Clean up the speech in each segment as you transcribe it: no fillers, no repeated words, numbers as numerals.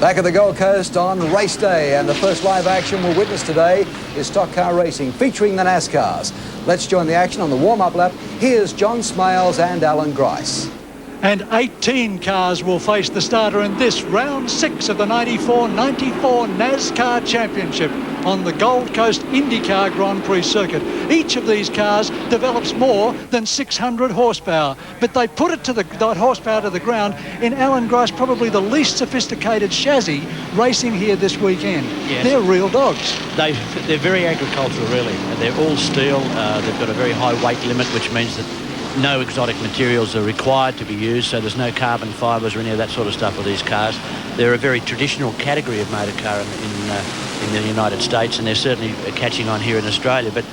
Back at the Gold Coast on race day, and the first live action we'll witness today is stock car racing featuring the NASCARs. Let's join the action on the warm-up lap. Here's John Smales and Alan Grice. And 18 cars will face the starter in this round 6 of the 94 NASCAR Championship on the Gold Coast IndyCar Grand Prix circuit. Each of these cars develops more than 600 horsepower, but they put it to that horsepower to the ground in Alan Grice, probably the least sophisticated chassis racing here this weekend. Yes. They're real dogs. They're very agricultural, really. They're all steel. They've got a very high weight limit, which means that no exotic materials are required to be used, so there's no carbon fibres or any of that sort of stuff with these cars. They're a very traditional category of motor car in the United States, and they're certainly catching on here in Australia, but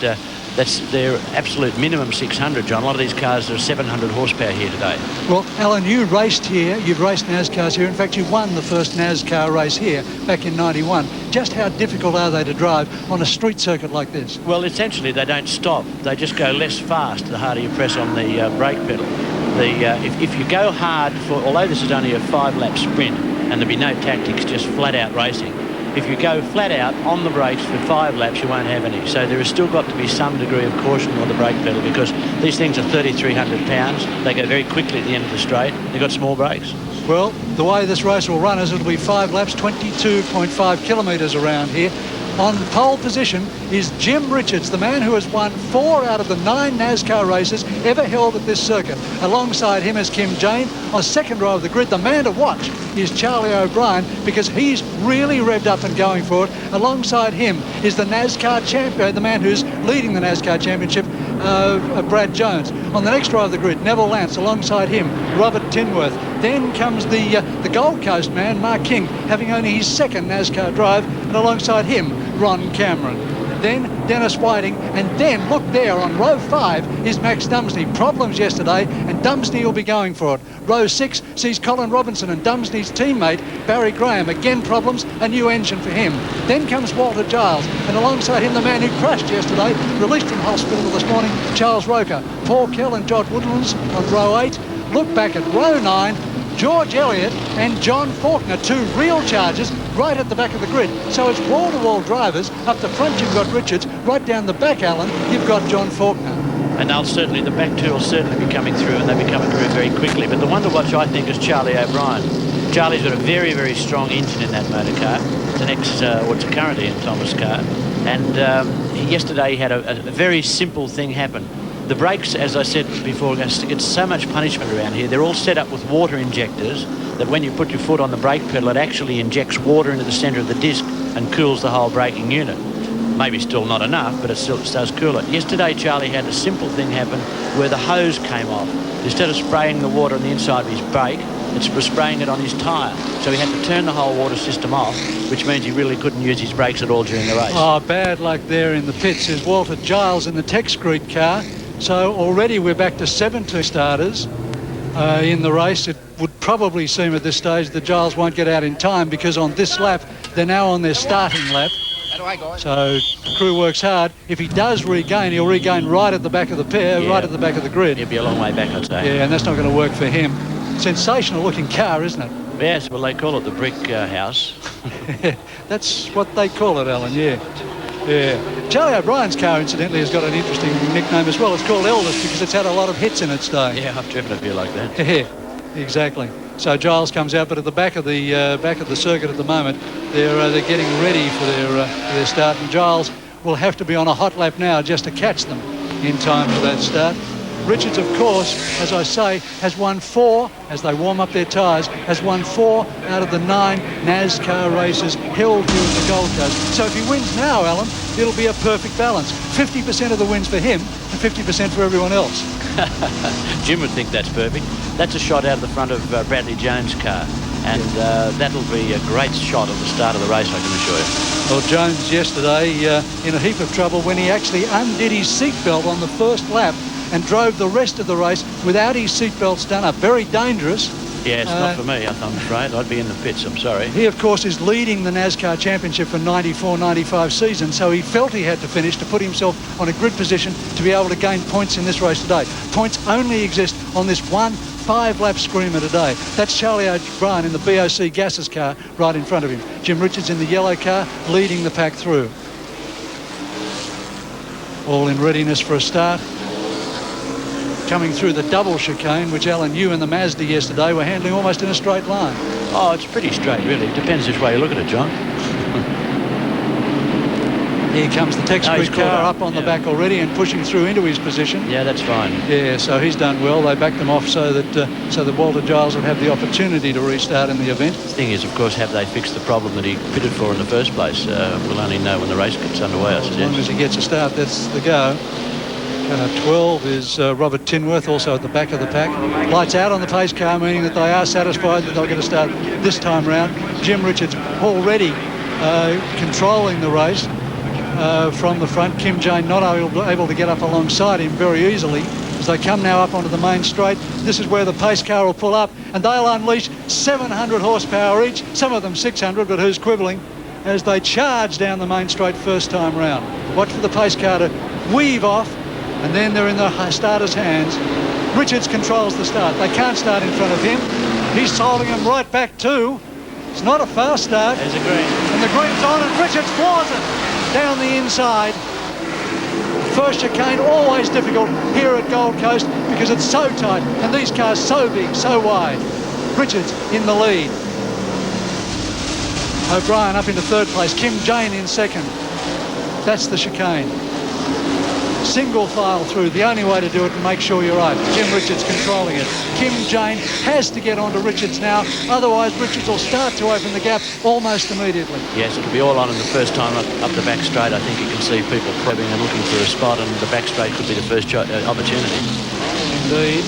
that's their absolute minimum 600, John. A lot of these cars are 700 horsepower here today. Well, Alan, you raced here. You've raced NASCARs here. In fact, you won the first NASCAR race here back in 91. Just how difficult are they to drive on a street circuit like this? Well, essentially, they don't stop. They just go less fast the harder you press on the brake pedal. If you go hard, although this is only a 5-lap sprint, and there'll be no tactics, just flat-out racing, if you go flat out on the brakes for 5 laps, you won't have any. So there has still got to be some degree of caution on the brake pedal, because these things are 3,300 pounds. They go very quickly at the end of the straight. They've got small brakes. Well, the way this race will run is it'll be 5 laps, 22.5 kilometres around here. On pole position is Jim Richards, the man who has won 4 out of the 9 NASCAR races ever held at this circuit. Alongside him is Kim Jane. On second row of the grid, the man to watch is Charlie O'Brien, because he's really revved up and going for it. Alongside him is the NASCAR champion, the man who's leading the NASCAR championship, Brad Jones. On the next row of the grid, Neville Lance. Alongside him, Robert Tinworth. Then comes the Gold Coast man, Mark King, having only his second NASCAR drive, and alongside him, Ron Cameron. Then Dennis Whiting, and then look there on row 5 is Max Dumsney. Problems yesterday, and Dumsney will be going for it. Row 6 sees Colin Robinson and Dumsney's teammate Barry Graham. Again problems, a new engine for him. Then comes Walter Giles, and alongside him the man who crashed yesterday, released from hospital this morning, Charles Roker. Paul Kell and Josh Woodlands on row 8. Look back at row 9, George Elliott and John Faulkner, 2 real chargers right at the back of the grid. So it's wall-to-wall drivers. Up the front you've got Richards, right down the back, Alan, you've got John Faulkner. And the back 2 will certainly be coming through, and they'll be coming through very quickly. But the one to watch, I think, is Charlie O'Brien. Charlie's got a very, very strong engine in that motor car. It's currently in Thomas' car. And yesterday he had a very simple thing happen. The brakes, as I said before, get so much punishment around here. They're all set up with water injectors that when you put your foot on the brake pedal, it actually injects water into the centre of the disc and cools the whole braking unit. Maybe still not enough, but it still does cool it. Yesterday, Charlie had a simple thing happen where the hose came off. Instead of spraying the water on the inside of his brake, it's spraying it on his tyre. So he had to turn the whole water system off, which means he really couldn't use his brakes at all during the race. Oh, bad luck there in the pits is Walter Giles in the Tech Street car. So already we're back to 17 starters in the race. It would probably seem at this stage that Giles won't get out in time, because on this lap, they're now on their starting lap. So the crew works hard. If he does regain, he'll regain right at the back of the pair, right at the back of the grid. He'll be a long way back, I'd say. Yeah, and that's not going to work for him. Sensational looking car, isn't it? Yes, well, they call it the brick house. That's what they call it, Alan, yeah. Charlie O'Brien's car, incidentally, has got an interesting nickname as well. It's called Elvis because it's had a lot of hits in its day. Yeah, I've driven a few like that. Yeah, exactly. So Giles comes out, but at the back of the circuit at the moment, they're getting ready for their start, and Giles will have to be on a hot lap now just to catch them in time for that start. Richards, of course, as I say, has won 4, as they warm up their tyres, has won 4 out of the 9 NASCAR races held here at the Gold Coast. So if he wins now, Alan, it'll be a perfect balance. 50% of the wins for him and 50% for everyone else. Jim would think that's perfect. That's a shot out of the front of Bradley Jones' car. And that'll be a great shot at the start of the race, I can assure you. Well, Jones yesterday in a heap of trouble when he actually undid his seatbelt on the first lap and drove the rest of the race without his seatbelts done up. Very dangerous. Yeah, it's not for me, I'm afraid. I'd be in the pits, I'm sorry. He, of course, is leading the NASCAR Championship for 94-95 season, so he felt he had to finish to put himself on a grid position to be able to gain points in this race today. Points only exist on this one 5-lap screamer today. That's Charlie O'Brien in the BOC Gases car right in front of him. Jim Richards in the yellow car leading the pack through. All in readiness for a start. Coming through the double chicane, which Alan, you and the Mazda yesterday were handling almost in a straight line. Oh, it's pretty straight, really. It depends which way you look at it, John. Here comes the Tex Creek car up on the back already and pushing through into his position. Yeah, that's fine. Yeah, so he's done well. They backed them off so that Walter Giles would have the opportunity to restart in the event. The thing is, of course, have they fixed the problem that he pitted for in the first place? We'll only know when the race gets underway, I suggest. As long as he gets a start, that's the go. 12 is Robert Tinworth, also at the back of the pack. Lights out on the pace car, meaning that they are satisfied that they'll get a start this time round. Jim Richards already controlling the race from the front. Kim Jane not able to get up alongside him very easily. As they come now up onto the main straight, this is where the pace car will pull up, and they'll unleash 700 horsepower each, some of them 600, but who's quibbling, as they charge down the main straight first time round. Watch for the pace car to weave off, and then they're in the starter's hands. Richards controls the start. They can't start in front of him. He's holding him right back too. It's not a fast start. There's a green. And the green's on, and Richards floors it down the inside. First chicane, always difficult here at Gold Coast because it's so tight and these cars so big, so wide. Richards in the lead. O'Brien up into third place. Kim Jane in second. That's the chicane. Single file through, the only way to do it and make sure you're right. Jim Richards controlling it. Kim Jane has to get onto Richards now, otherwise Richards will start to open the gap almost immediately. Yes, it'll be all on in the first time up the back straight. I think you can see people probing and looking for a spot, and the back straight could be the first opportunity. Indeed.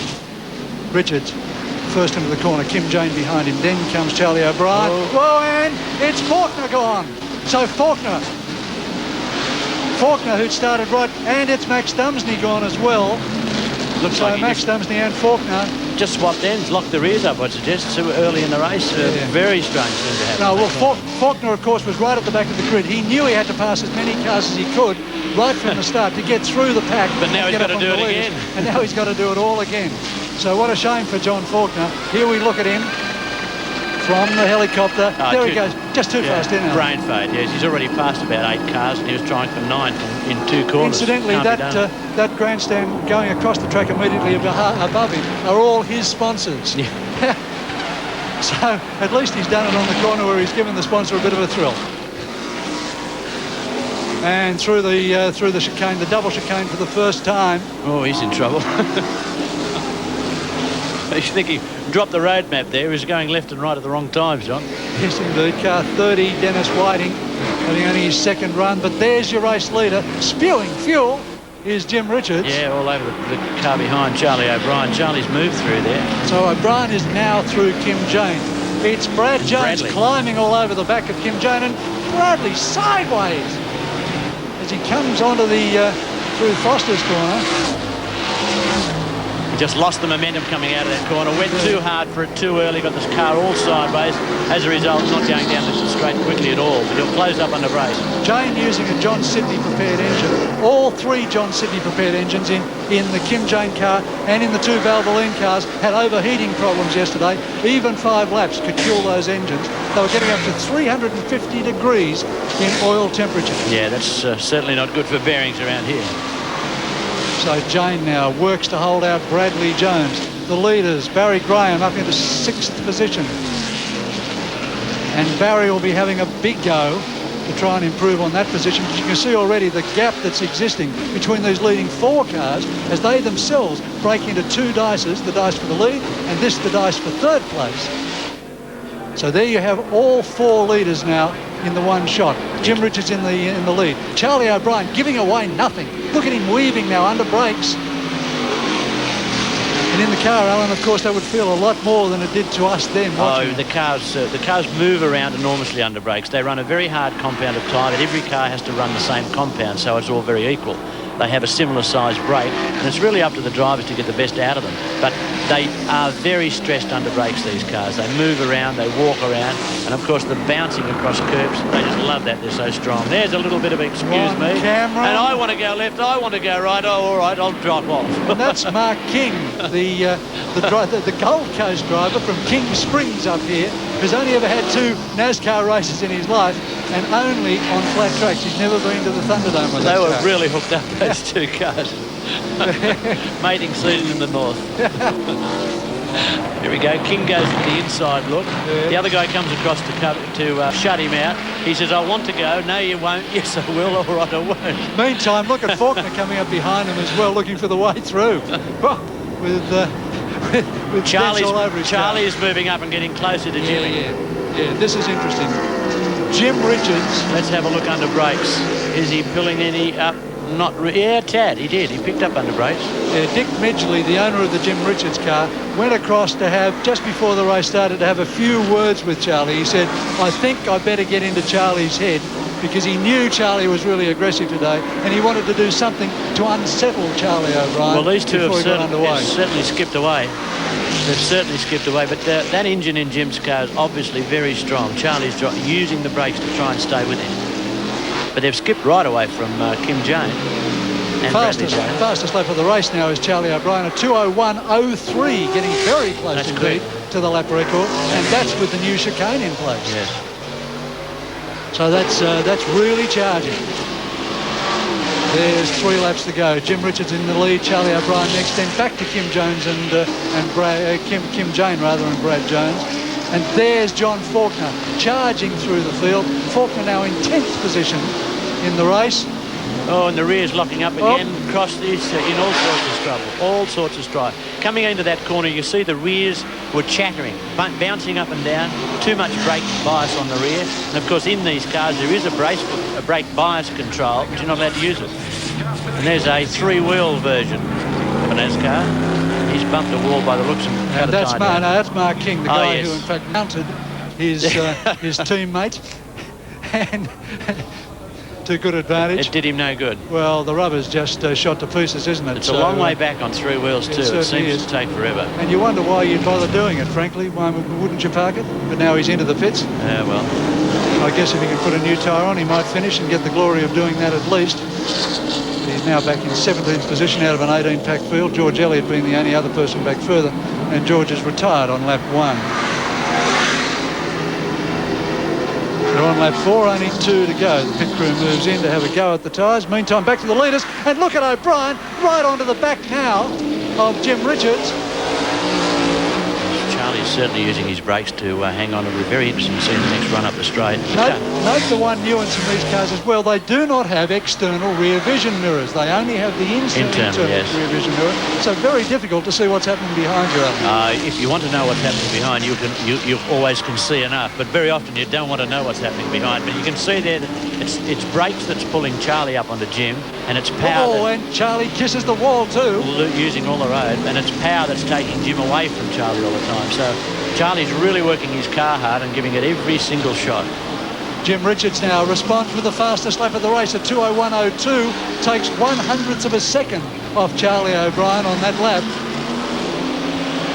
Richards first into the corner, Kim Jane behind him, then comes Charlie O'Brien. Whoa, and it's Faulkner gone. So Faulkner, who'd started right, and it's Max Dumsney gone as well. Looks so like Max Dumsney and Faulkner just swapped ends, locked the rears up, I'd suggest, so early in the race. Very strange thing to happen. No, well, Faulkner, of course, was right at the back of the grid. He knew he had to pass as many cars as he could right from the start to get through the pack. But now he's got to do it again. And now he's got to do it all again. So what a shame for John Faulkner. Here we look at him from the helicopter. There he goes, just too fast in. Brain fade, yes. He's already passed about 8 cars and he was trying for 9 in 2 corners. Incidentally, that grandstand going across the track immediately above him are all his sponsors. Yeah. So at least he's done it on the corner where he's given the sponsor a bit of a thrill. And through the chicane, the double chicane for the first time. Oh, he's in trouble. I think he dropped the road map there. He was going left and right at the wrong times, John. Yes, indeed. Car 30, Dennis Whiting, having only his second run. But there's your race leader, spewing fuel, is Jim Richards. Yeah, all over the car behind Charlie O'Brien. Charlie's moved through there. So O'Brien is now through Kim Jane. It's Brad Jones climbing all over the back of Kim Jane, and Bradley sideways as he comes onto the through Foster's corner. Just lost the momentum coming out of that corner, went too hard for it too early, got this car all sideways. As a result, not going down this straight quickly at all, but he'll close up under brace. Jane using a John Sidney prepared engine. All 3 John Sidney prepared engines in the Kim Jane car and in the 2 Valvoline cars had overheating problems yesterday. Even 5 laps could kill those engines. They were getting up to 350 degrees in oil temperature. Yeah, that's certainly not good for bearings around here. So Jane now works to hold out Bradley Jones. The leaders, Barry Graham up into 6th position. And Barry will be having a big go to try and improve on that position. But you can see already the gap that's existing between these leading 4 cars as they themselves break into 2 dices, the dice for the lead and this the dice for 3rd place. So there you have all 4 leaders now in the one shot. Jim Richards in the lead. Charlie O'Brien giving away nothing. Look at him weaving now under brakes. And in the car, Alan, of course, that would feel a lot more than it did to us then watching. Oh, the cars move around enormously under brakes. They run a very hard compounded tyre that every car has to run the same compound, so it's all very equal. They have a similar size brake, and it's really up to the drivers to get the best out of them. But They are very stressed under brakes, these cars. They move around, they walk around, and of course the bouncing across curbs, they just love that. They're so strong. There's a little bit of excuse me. Cameron. And I want to go left, I want to go right. Oh, all right, I'll drop off. And that's Mark King, the Gold Coast driver from King Springs up here, who's only ever had 2 NASCAR races in his life, and only on flat tracks. He's never been to the Thunderdome with They that were car. really hooked up, those 2 cars. Mating season in the north. Here we go. King goes for the inside look. Yeah. The other guy comes across to shut him out. He says, I want to go. No, you won't. Yes, I will. All right, I won't. Meantime, look at Faulkner coming up behind him as well, looking for the way through. with Charlie's all over his car. is moving up and getting closer to Jimmy. Yeah, this is interesting. Jim Richards. Let's have a look under brakes. Is he pulling any up? Not yeah, tad. He did. He picked up under brakes. Yeah, Dick Midgley, the owner of the Jim Richards car, went across to have, just before the race started, to have a few words with Charlie. He said, I think I better get into Charlie's head, because he knew Charlie was really aggressive today, and he wanted to do something to unsettle Charlie O'Brien. Well, these two have certainly skipped away. They've certainly skipped away, but that engine in Jim's car is obviously very strong. Charlie's using the brakes to try and stay with him. But they've skipped right away from Kim Jane. And fastest lap of the race now is Charlie O'Brien at 2:01.03, getting very close indeed to the lap record, and that's with the new chicane in place. Yes. So that's really charging. There's 3 laps to go. Jim Richards in the lead, Charlie O'Brien next, then back to Kim Jones and Kim Jane rather, and Brad Jones. And there's John Faulkner charging through the field. Faulkner now in 10th position in the race. Oh, and the rear's locking up again. Cross this in all sorts of trouble. All sorts of strife. Coming into that corner, you see the rears were chattering, bouncing up and down. Too much brake bias on the rear. And of course, in these cars, there is a brake bias control, but you're not allowed to use it. And there's a 3-wheel version of a NASCAR. He's bumped a wall by the looks of him. And that's Mark King, the guy who in fact mounted his his teammate, and to good advantage. It did him no good. Well, the rubber's just shot to pieces, isn't it? It's a long way back on 3 wheels too. It seems to take forever. And you wonder why you'd bother doing it, frankly. Why wouldn't you park it? But now he's into the pits. Yeah, well. I guess if he can put a new tyre on, he might finish and get the glory of doing that at least. He's now back in 17th position out of an 18-pack field. George Elliott being the only other person back further, and George is retired on lap 1. They're on lap 4, only 2 to go. The pit crew moves in to have a go at the tyres. Meantime, back to the leaders, and look at O'Brien right onto the back now of Jim Richards. Charlie's certainly using his brakes to hang on. It'll be very interesting to see the next run up the straight. Note the one nuance in these cars as well. They do not have external rear vision mirrors. They only have the internal rear vision mirror. So very difficult to see what's happening behind you, Alan. If you want to know what's happening behind, you always can see enough. But very often you don't want to know what's happening behind. But you can see there that it's brakes that's pulling Charlie up onto Jim, and it's power. Oh, and Charlie kisses the wall too. Using all the road, and it's power that's taking Jim away from Charlie all the time. So Charlie's really working his car hard and giving it every single shot. Jim Richards now responds with the fastest lap of the race at 2:01.02, takes 1/100th of a second off Charlie O'Brien on that lap.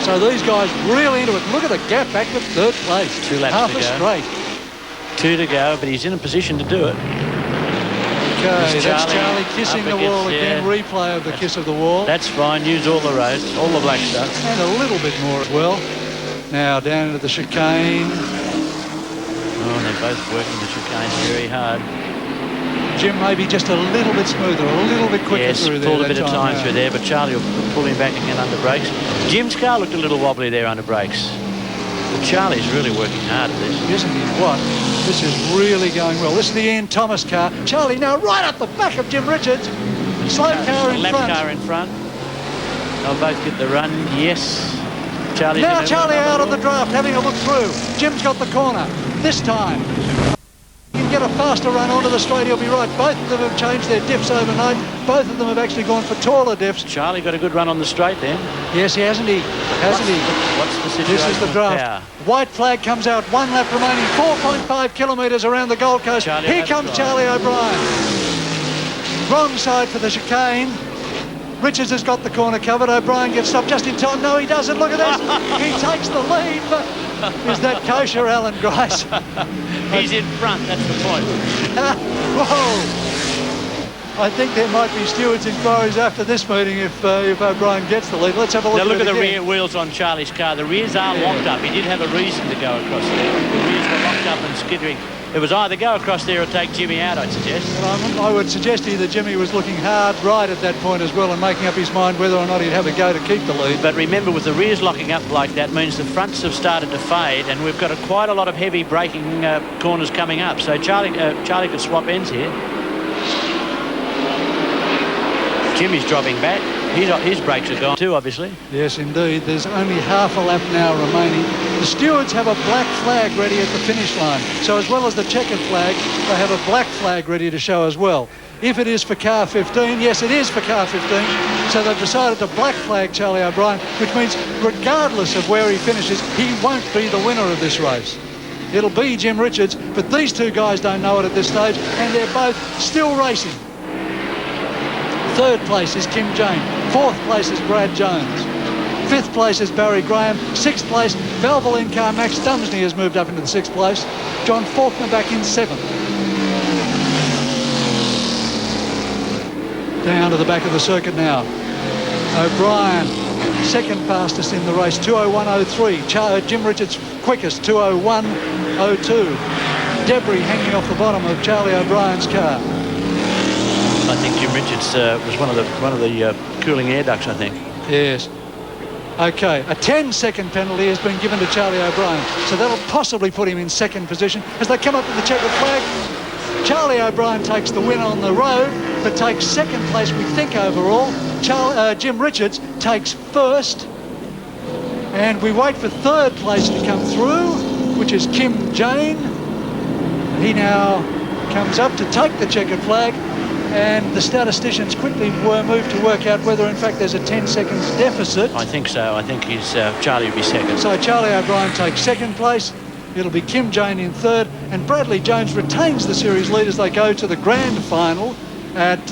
So these guys really into it. Look at the gap back to 3rd place. 2 laps half to a go. straight. 2 to go, but he's in a position to do it. Okay, that's Charlie kissing the wall again. Replay of the kiss of the wall. That's fine. Use all the roads, all the black stuff. And a little bit more as well. Now down into the chicane. Oh, and they're both working the chicanes very hard. Jim maybe just a little bit smoother, a little bit quicker through there. Pulled a bit of time through there, but Charlie will pull him back again under brakes. Jim's car looked a little wobbly there under brakes. But Charlie's really working hard at this. Isn't he what? This is really going well. This is the Ian Thomas car. Charlie now right up the back of Jim Richards. Slow car in front. Lap car in front. They'll both get the run. Yes. Charlie out of the draft, having a look through. Jim's got the corner. This time, he can get a faster run onto the straight. He'll be right. Both of them have changed their diffs overnight. Both of them have actually gone for taller diffs. Charlie got a good run on the straight then. Yes, hasn't he? What's the situation? This is the draft. Power? White flag comes out. 1 lap remaining. 4.5 kilometres around the Gold Coast. Here comes Charlie O'Brien. Wrong side for the chicane. Richards has got the corner covered. O'Brien gets stopped just in time. No, he doesn't. Look at this. He takes the lead, but is that kosher, Alan Grace? He's in front, that's the point. Whoa! I think there might be stewards' inquiries after this meeting if O'Brien gets the lead. Let's have a look Now look at the again. rear wheels on Charlie's car. The rears are locked up. He did have a reason to go across there. The rears were locked up and skittering. It was either go across there or take Jimmy out, I'd suggest. And I would suggest to you that Jimmy was looking hard right at that point as well and making up his mind whether or not he'd have a go to keep the lead. But remember, with the rears locking up like that means the fronts have started to fade, and we've got quite a lot of heavy braking corners coming up. So Charlie could swap ends here. Jimmy's dropping back. His brakes are gone too, obviously. Yes, indeed. There's only half a lap now remaining. The stewards have a black flag ready at the finish line. So as well as the checkered flag, they have a black flag ready to show as well. If it is for car 15, yes, it is for car 15. So they've decided to black flag Charlie O'Brien, which means regardless of where he finishes, he won't be the winner of this race. It'll be Jim Richards, but these two guys don't know it at this stage, and they're both still racing. Third place is Kim Jane. Fourth place is Brad Jones. Fifth place is Barry Graham. Sixth place, Valvoline car Max Dumsney has moved up into the sixth place. John Faulkner back in seventh. Down to the back of the circuit now. O'Brien, second fastest in the race, 2:01.03. Jim Richards quickest, 2:01.02. Debris hanging off the bottom of Charlie O'Brien's car. I think Jim Richards was one of the cooling air ducts, I think. Yes. Okay, a 10-second penalty has been given to Charlie O'Brien, so that'll possibly put him in second position as they come up with the checkered flag. Charlie O'Brien takes the win on the road, but takes second place, we think, overall. Jim Richards takes first, and we wait for third place to come through, which is Kim Jane. He now comes up to take the checkered flag, and the statisticians quickly were moved to work out whether in fact there's a 10 seconds deficit. I think so. I think Charlie will be second. So Charlie O'Brien takes second place. It'll be Kim Jane in third, and Bradley Jones retains the series lead as they go to the grand final at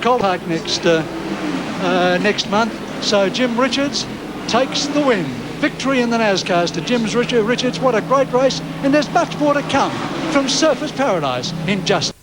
Cold Park next month. So Jim Richards takes the win. Victory in the NASCARs to Jim Richards. What a great race, and there's much more to come from Surfers Paradise in just